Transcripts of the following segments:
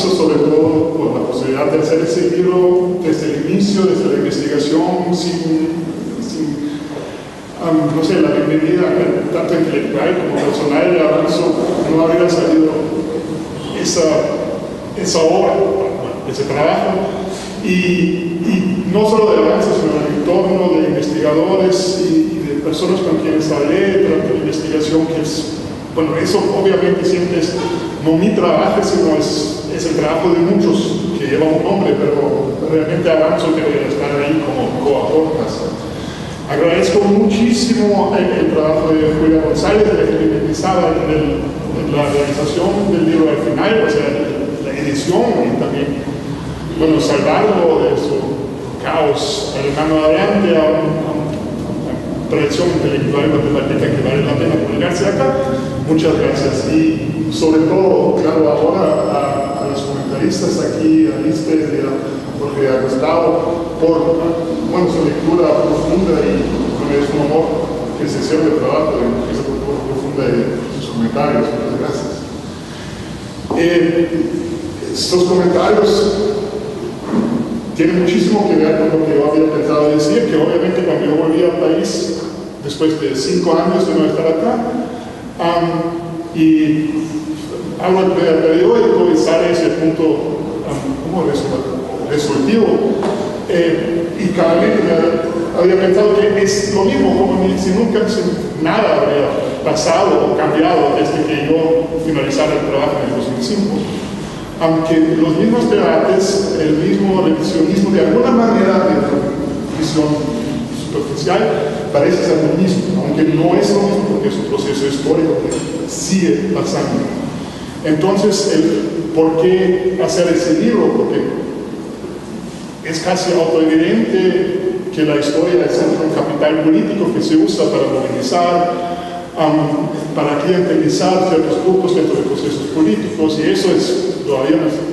Aviso sobre todo por la posibilidad de hacer ese libro desde el inicio, desde la investigación, no sé, la bienvenida tanto intelectual como personal de Avanzo, no habría salido esa obra, ese trabajo, y no solo de Avanzo, sino del entorno de investigadores y de personas con quienes hablé durante la investigación, que es, bueno, eso obviamente siempre es no mi trabajo, sino es el trabajo de muchos que llevan un nombre, pero realmente Avanzo debería estar ahí como coautoras. Agradezco muchísimo el trabajo de Julia González, de la que me empezaba en la realización del libro al final, o sea, la edición y también, bueno, salvarlo de su caos alemano adelante a una tradición intelectual y matemática que vale la pena publicarse acá. Muchas gracias. Y sobre todo, claro, ahora a los comentaristas aquí, a Lisbeth y a Jorge, a Gustavo, por bueno, su lectura profunda y es un honor que se hiciera el trabajo de esa lectura profunda de sus comentarios. Muchas gracias. Estos comentarios tienen muchísimo que ver con lo que yo había pensado decir, que obviamente cuando yo volví al país, después de 5 años de no estar acá, y hablo del periódico y sale ese punto como resolutivo, y cada vez había pensado que es lo mismo, como si nunca nada habría pasado o cambiado desde que yo finalizara el trabajo en el 2005. Aunque los mismos debates, el mismo revisionismo, de alguna manera, de visión superficial, parece ser lo mismo, aunque no es lo mismo porque es un proceso histórico que sigue pasando. Entonces, ¿por qué hacer ese libro? Porque es casi autoevidente que la historia es un capital político que se usa para movilizar, para clientelizar ciertos grupos dentro de procesos políticos, y eso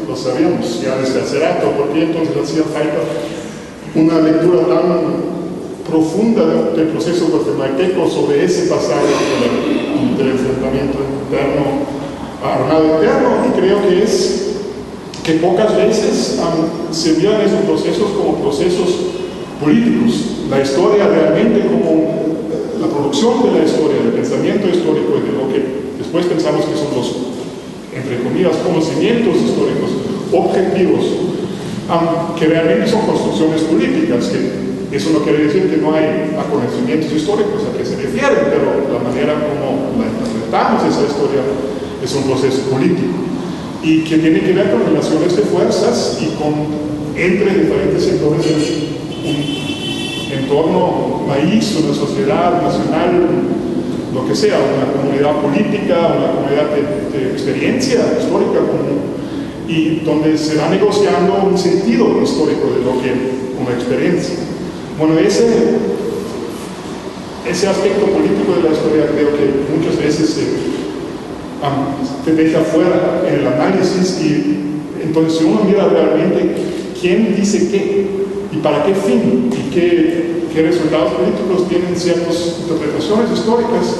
lo sabíamos ya desde hace rato. ¿Por qué entonces hacía falta una lectura tan profunda del proceso guatemalteco sobre ese pasado del enfrentamiento interno, armado interno? Y creo que es que pocas veces se vean esos procesos como procesos políticos, la historia realmente como la producción de la historia, del pensamiento histórico y de lo que después pensamos que son los, entre comillas, conocimientos históricos objetivos, que realmente son construcciones políticas, que eso no quiere decir que no hay conocimientos históricos a que se refieren, pero la manera como la interpretamos esa historia es un proceso político y que tiene que ver con relaciones de fuerzas y entre diferentes sectores de un entorno, país, una sociedad nacional, lo que sea, una comunidad política, una comunidad de experiencia histórica común, y donde se va negociando un sentido histórico de lo que como experiencia. Bueno, ese aspecto político de la historia creo que muchas veces te deja fuera en el análisis, y entonces si uno mira realmente quién dice qué y para qué fin y qué resultados políticos tienen ciertas interpretaciones históricas,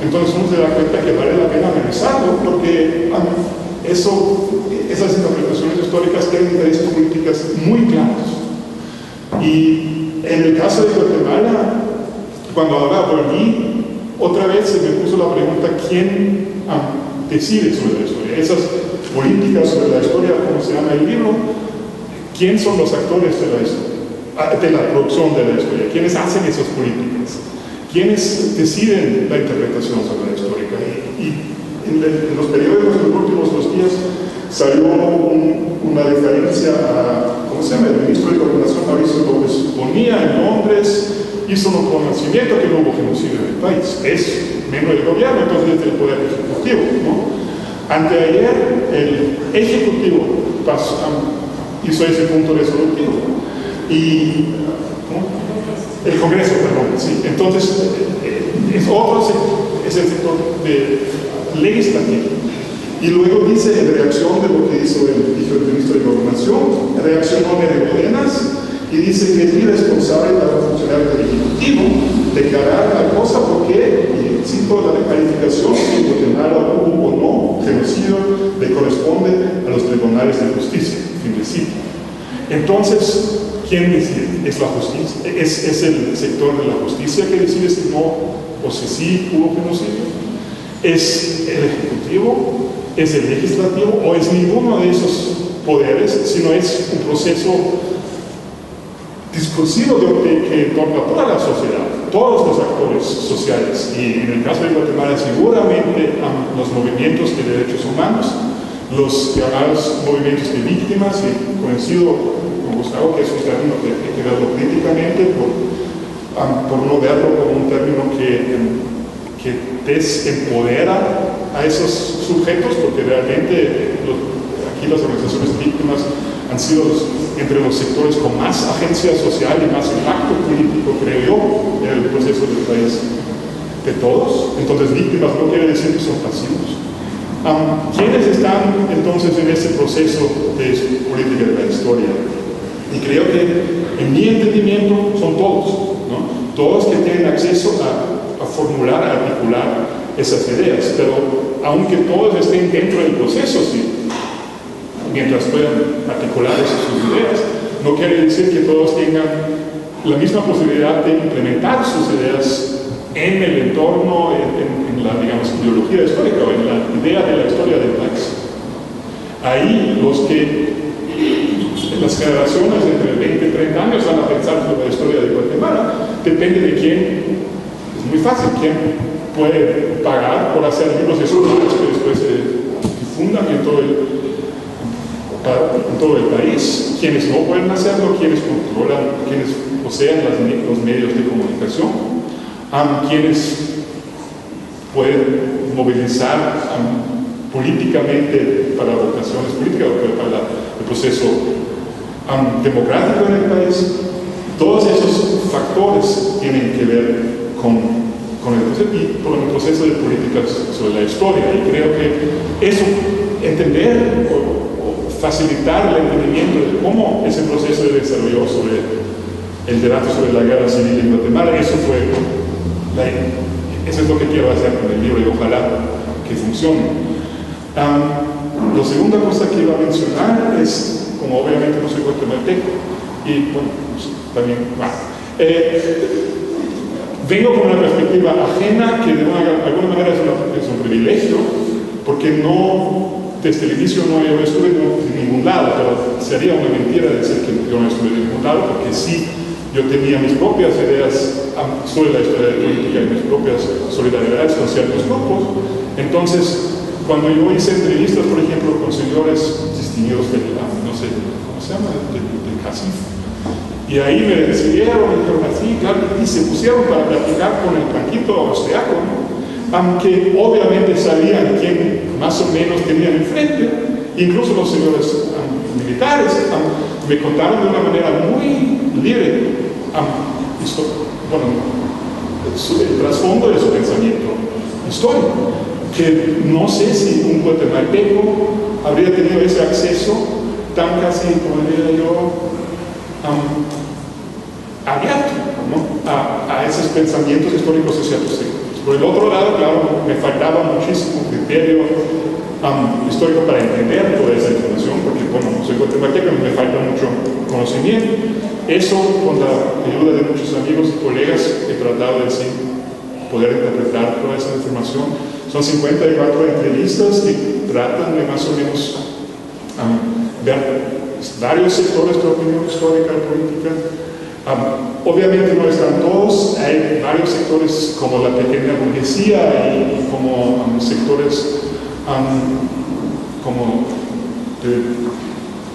entonces uno se da cuenta que vale la pena analizarlo, porque esas interpretaciones históricas tienen intereses políticos muy claros. Y en el caso de Guatemala, cuando ahora volví, otra vez se me puso la pregunta: ¿quién decide sobre la historia? Esas políticas sobre la historia, como se llama el libro, ¿quién son los actores de la historia, de la producción de la historia? ¿Quiénes hacen esas políticas? ¿Quiénes deciden la interpretación sobre la historia? Y en los periódicos de los últimos 2 días salió una referencia a, ¿cómo se llama?, el ministro de Coordinación, Mauricio López Bonilla, en Londres, hizo un reconocimiento que no hubo genocidio en el país. Es miembro del gobierno, entonces es del poder ejecutivo, ¿no? Anteayer el ejecutivo hizo ese punto resolutivo, y el Congreso, perdón, sí. Entonces es el sector legislativo. Y luego dice, en reacción de lo que dijo el ministro de Gobernación, reaccionó de Rodenas y dice que es irresponsable para un funcionario del Ejecutivo declarar tal cosa porque, y cito la calificación, en Guatemala hubo o no genocidio, le corresponde a los tribunales de justicia, fin de cita. Entonces, ¿quién decide? ¿Es la justicia? ¿Es el sector de la justicia que decide si no o si sí hubo genocidio? ¿Es el Ejecutivo? ¿Es el Legislativo? ¿O es ninguno de esos poderes, sino es un proceso discursivo que toca toda la sociedad, todos los actores sociales? Y en el caso de Guatemala, seguramente los movimientos de derechos humanos, los llamados movimientos de víctimas, y coincido con Gustavo que es un término que hay que verlo críticamente por no verlo como un término que desempodera a esos sujetos, porque realmente aquí las organizaciones de víctimas han sido entre los sectores con más agencia social y más impacto político, creo yo, en el proceso del país de todos. Entonces, víctimas no quiere decir que son pasivos. ¿Quiénes están entonces en este proceso de política de la historia? Y creo que, en mi entendimiento, son todos, ¿no? Todos que tienen acceso a formular, a articular esas ideas, pero aunque todos estén dentro del proceso, sí, mientras puedan articular sus ideas, no quiere decir que todos tengan la misma posibilidad de implementar sus ideas en el entorno, en la, digamos, ideología histórica o en la idea de la historia del país. Ahí las generaciones entre 20 y 30 años van a pensar sobre la historia de Guatemala, depende de quién, es muy fácil, quién puede pagar por hacer libros de estudios que después se difundan en todo el país, quienes no pueden hacerlo, quienes controlan, quienes poseen los medios de comunicación, quienes pueden movilizar políticamente para votaciones políticas o para el proceso democrático en el país. Todos esos factores tienen que ver con el proceso de políticas sobre la historia, y creo que eso, entender o facilitar el entendimiento de cómo ese proceso se desarrolló sobre el debate sobre la guerra civil en Guatemala, eso es lo que quiero hacer con el libro, y ojalá que funcione. La segunda cosa que iba a mencionar es, como obviamente no soy guatemalteco, y bueno, pues, también vengo con una perspectiva ajena que de alguna manera es un privilegio, porque desde el inicio yo no estuve en ningún lado, pero sería una mentira decir que yo no estuve en ningún lado, porque sí, yo tenía mis propias ideas sobre la historia de política y mis propias solidaridades con ciertos grupos. Entonces, cuando yo hice entrevistas, por ejemplo, con señores distinguidos no sé, ¿cómo se llama? Del CACIF. Y ahí me decidieron, y dijeron así, claro, y se pusieron para platicar con el Franquito austriaco, ¿no? Aunque obviamente sabían quién más o menos tenían enfrente, incluso los señores militares me contaron de una manera muy libre el trasfondo de su pensamiento histórico, que no sé si un guatemalteco habría tenido ese acceso tan casi, como diría yo, abierto, ¿no? a esos pensamientos históricos de ciertos sectores. Por el otro lado, claro, me faltaba muchísimo criterio histórico para entender toda esa información, porque, bueno, soy guatemalteco y me falta mucho conocimiento. Eso, con la ayuda de muchos amigos y colegas, he tratado de poder interpretar toda esa información. Son 54 entrevistas que tratan de más o menos ver varios sectores de opinión histórica y política. Obviamente no están todos, hay varios sectores como la pequeña burguesía y como sectores como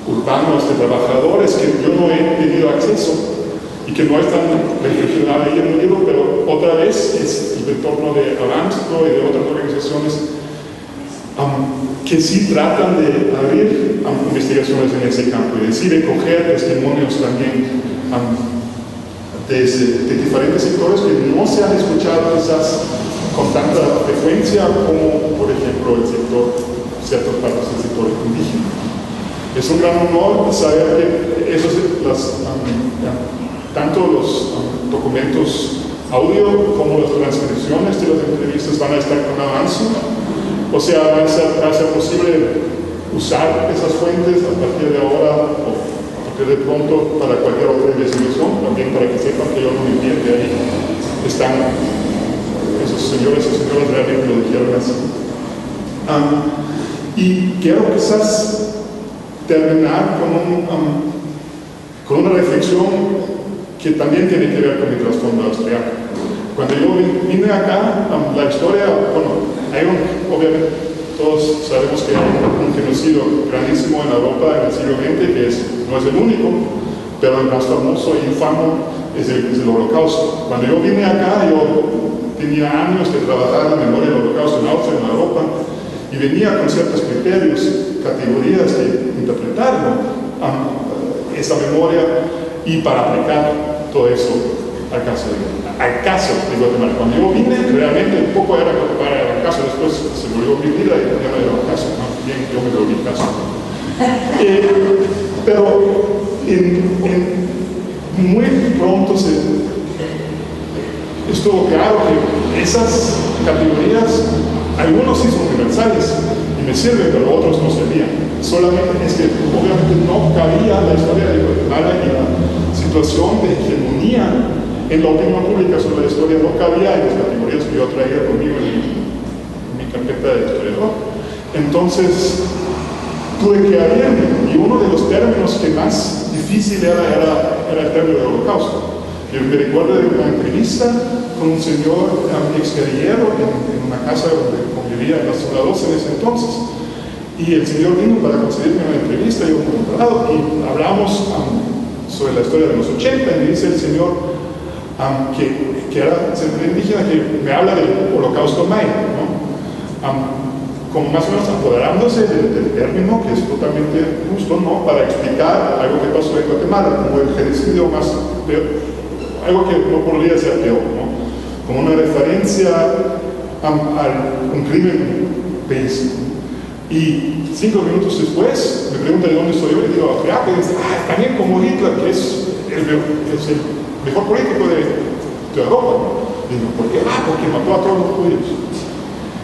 urbanos de trabajadores que yo no he tenido acceso y que no están reflexionados ahí en el libro, pero otra vez es el entorno de Avanzco y de otras organizaciones que sí tratan de abrir investigaciones en ese campo y de coger testimonios también de diferentes sectores que no se han escuchado quizás con tanta frecuencia como, por ejemplo, ciertas partes del sector indígena. Es un gran honor saber que esos tanto los documentos audio como las transcripciones de las entrevistas van a estar con avance. O sea, va a ser posible usar esas fuentes a partir de ahora o a partir de pronto para cualquier otra investigación, también para que sepan que yo no me entiendo, ahí están esos señores y señoras realmente lo dijeron así. Y quiero quizás terminar con una reflexión que también tiene que ver con mi trasfondo austriaco. Cuando yo vine acá, la historia, bueno, obviamente todos sabemos que hay un genocidio grandísimo en Europa en el siglo XX, que no es el único, pero el más famoso e infamo es el Holocausto. Cuando yo vine acá, yo tenía años de trabajar en la memoria del Holocausto en Austria, en Europa, y venía con ciertos criterios, categorías de interpretar esa memoria y para aplicar todo eso al caso de Guatemala. Cuando yo vine, realmente un poco era para el caso, después se volvió mi vida y ya no era el caso, ¿no? Bien, yo me volví caso. Pero muy pronto estuvo claro que esas categorías, algunos sí son universales y me sirven, pero otros no servían. Solamente es que obviamente no cabía la historia de Guatemala y la situación de hegemonía en la opinión pública sobre la historia, no cabía en las categorías que yo traía conmigo en mi carpeta de historiador. Entonces tuve que abrirme, y uno de los términos que más difícil era el término de Holocausto. Yo me recuerdo de una entrevista con un señor exguerrillero en una casa donde convivía en la zona 12 en ese entonces, y el señor vino para concederme una entrevista, yo un doctorado, y hablamos sobre la historia de los 80, y me dice el señor que era centro indígena, que me habla del Holocausto Maya, ¿no? Como más o menos apoderándose del término, que es totalmente justo, ¿no? Para explicar algo que pasó en Guatemala, como el genocidio más peor, algo que no podría ser peor, ¿no? Como una referencia a un crimen bellísimo. Y 5 minutos después me pregunta de dónde soy yo, y digo, austriaco, y dice, también como Hitler, que es el mejor político de Europa, ¿no? Y digo, ¿por qué? Porque mató a todos los judíos.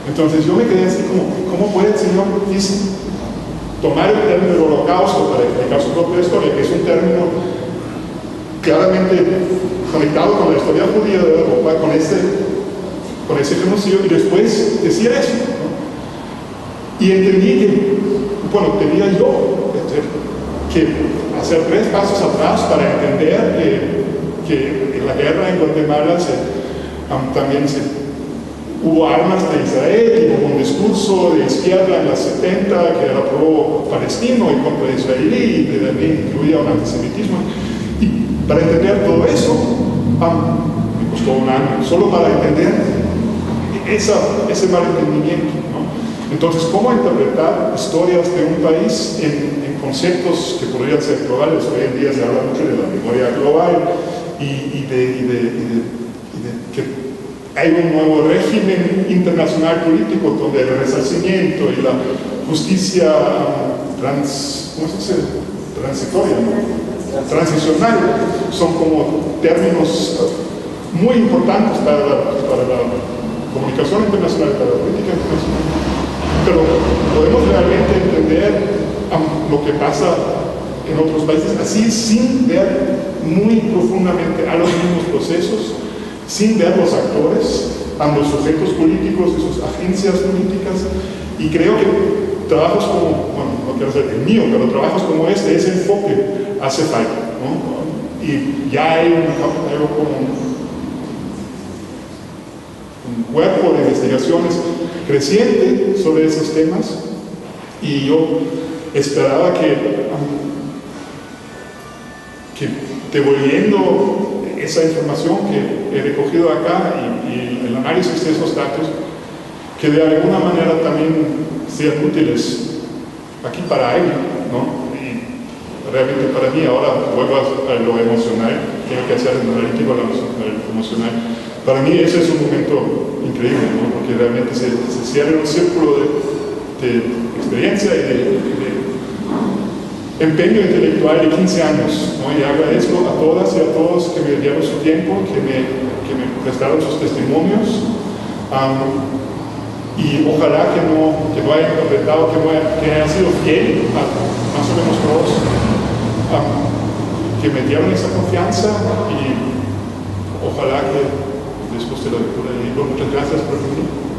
Entonces yo me quedé así como, ¿cómo puede el señor tomar el término del Holocausto para explicar su propia historia, que es un término claramente conectado con la historia judía de Europa, con ese genocidio, y después decir eso, ¿no? Y entendí que, bueno, tenía yo que hacer 3 pasos atrás para entender que en la guerra en Guatemala también hubo armas de Israel, y hubo un discurso de izquierda en los 70 que era pro-palestino y contra israelí, y también incluía un antisemitismo. Y para entender todo eso, me costó un año, solo para entender ese malentendimiento, ¿no? Entonces, ¿cómo interpretar historias de un país en conceptos que podrían ser globales? Hoy en día se habla mucho de la memoria global y de que hay un nuevo régimen internacional político donde el resarcimiento y la justicia transitoria, ¿no? Transicional son como términos muy importantes para la comunicación internacional, para la política internacional. Pero podemos realmente entender lo que pasa en otros países así, sin ver muy profundamente a los mismos procesos, sin ver los actores, a los sujetos políticos y sus agencias políticas. Y creo que trabajos como, bueno, no quiero ser el mío, pero trabajos como ese enfoque hace falta, ¿no? Y ya hay algo como un cuerpo de investigaciones creciente sobre esos temas, y yo esperaba que devolviendo esa información que he recogido acá y el análisis de esos datos, que de alguna manera también sean útiles aquí para alguien, ¿no? Y realmente para mí, ahora vuelvo a lo emocional, tengo que hacer el analítico a lo emocional. Para mí ese es un momento increíble, ¿no? Porque realmente se cierra un círculo de experiencia y empeño intelectual de 15 años, ¿no? Y agradezco a todas y a todos que me dieron su tiempo, que me prestaron sus testimonios, y ojalá que no hayan interpretado, que hayan sido fiel a más o menos todos, que me dieron esa confianza, y ojalá que les guste la lectura del libro. Muchas gracias por venir.